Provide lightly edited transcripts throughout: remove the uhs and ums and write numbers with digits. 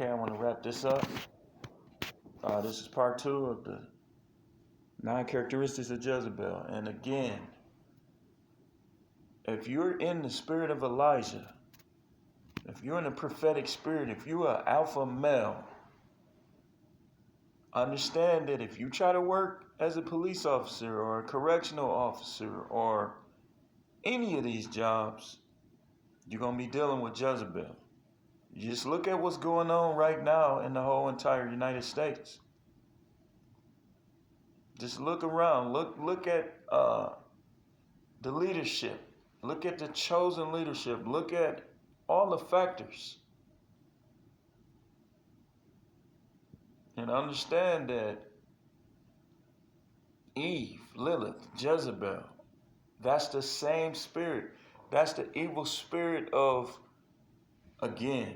Okay, I want to wrap this up. This is part 2 of the 9 characteristics of Jezebel. And again, if you're in the spirit of Elijah, if you're in the prophetic spirit, if you're an alpha male, understand that if you try to work as a police officer or a correctional officer or any of these jobs, you're going to be dealing with Jezebel. You just look at what's going on right now in the whole entire United States. Just look around. Look at the leadership. Look at the chosen leadership. Look at all the factors. And understand that Eve, Lilith, Jezebel, that's the same spirit. That's the evil spirit of, again,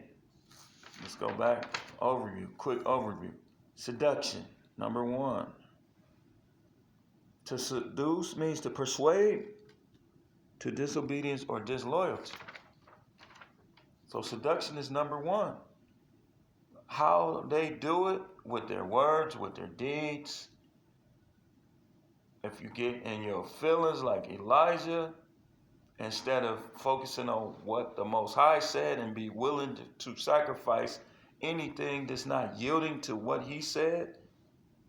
let's go back, quick overview. Seduction, number 1. To seduce means to persuade to disobedience or disloyalty. So seduction is number 1. How they do it, with their words, with their deeds. If you get in your feelings like Elijah, instead of focusing on what the Most High said and be willing to sacrifice anything that's not yielding to what he said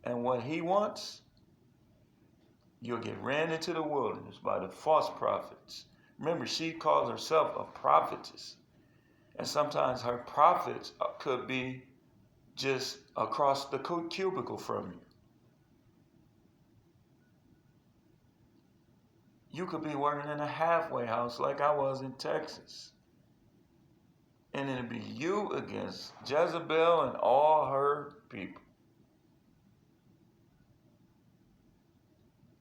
and what he wants, you'll get ran into the wilderness by the false prophets. Remember, she calls herself a prophetess. And sometimes her prophets could be just across the cubicle from you. You could be working in a halfway house like I was in Texas. And it'd be you against Jezebel and all her people.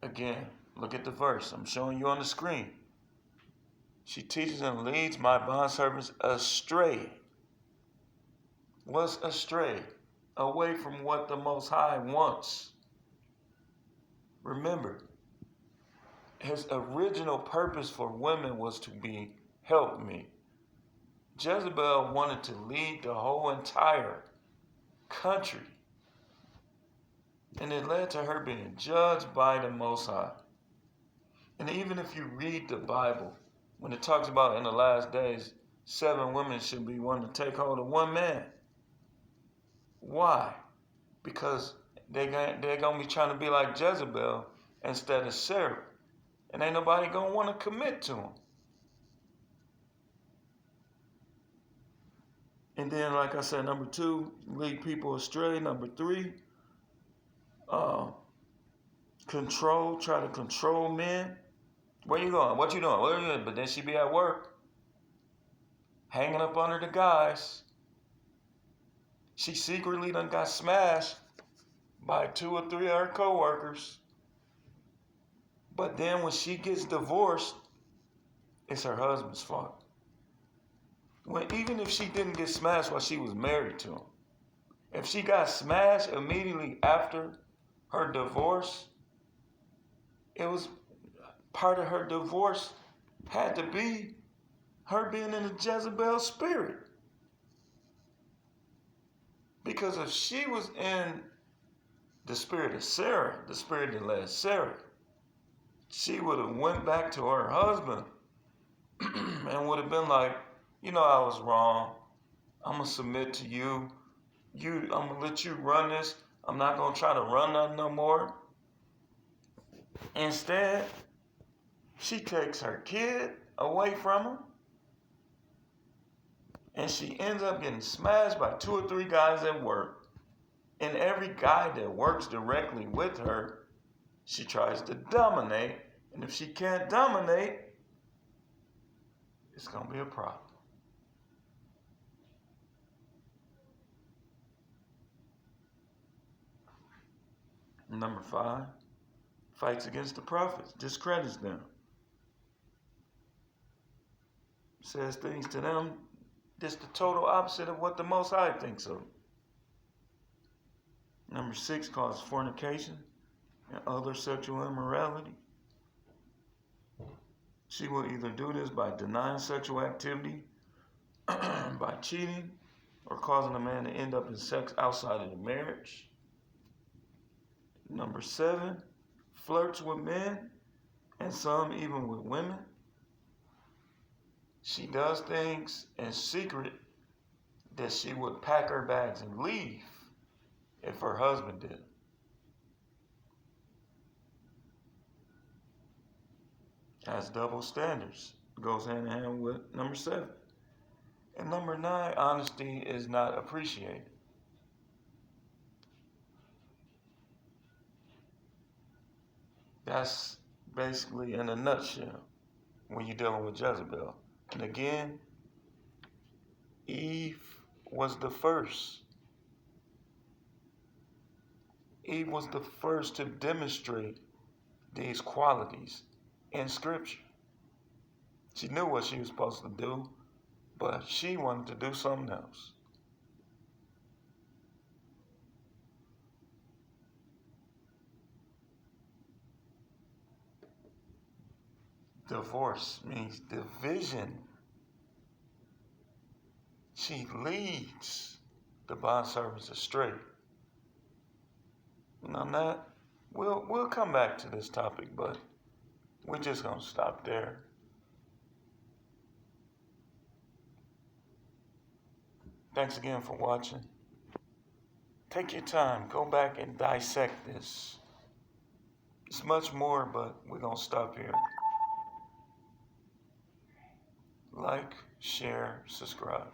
Again, look at the verse I'm showing you on the screen. She teaches and leads my bondservants astray. What's astray? Away from what the Most High wants. Remember, his original purpose for women was to be helpmeet. Jezebel wanted to lead the whole entire country. And it led to her being judged by the Most High. And even if you read the Bible, when it talks about in the last days, 7 women should be one to take hold of one man. Why? Because they're going to be trying to be like Jezebel instead of Sarah. And ain't nobody going to want to commit to him. And then, like I said, number 2, lead people astray. Number 3, try to control men. Where you going? What you doing? Where you doing? But then she be at work, hanging up under the guys. She secretly done got smashed by 2 or 3 of her co-workers. But then when she gets divorced, it's her husband's fault. Even if she didn't get smashed while she was married to him, if she got smashed immediately after her divorce, it was part of her divorce had to be her being in the Jezebel spirit. Because if she was in the spirit of Sarah, the spirit that led Sarah, she would have went back to her husband and would have been like, I was wrong. I'm going to submit to you. I'm going to let you run this. I'm not going to try to run nothing no more. Instead, she takes her kid away from her. And she ends up getting smashed by 2 or 3 guys at work. And every guy that works directly with her, she tries to dominate. And if she can't dominate, it's going to be a problem. Number 5, fights against the prophets, discredits them. Says things to them that's the total opposite of what the Most High thinks of. Number 6, causes fornication and other sexual immorality. She will either do this by denying sexual activity, by cheating, or causing a man to end up in sex outside of the marriage. Number 7, flirts with men and some even with women. She does things in secret that she would pack her bags and leave if her husband did. Has double standards. Goes hand in hand with number 7. And number 9, honesty is not appreciated. That's basically in a nutshell when you're dealing with Jezebel. And again, Eve was the first. Eve was the first to demonstrate these qualities in Scripture. She knew what she was supposed to do, but she wanted to do something else. Divorce means division. She leads the bondservants astray. And on that, we'll come back to this topic, but we're just gonna stop there. Thanks again for watching. Take your time, go back and dissect this. It's much more, but we're gonna stop here. Like, share, subscribe.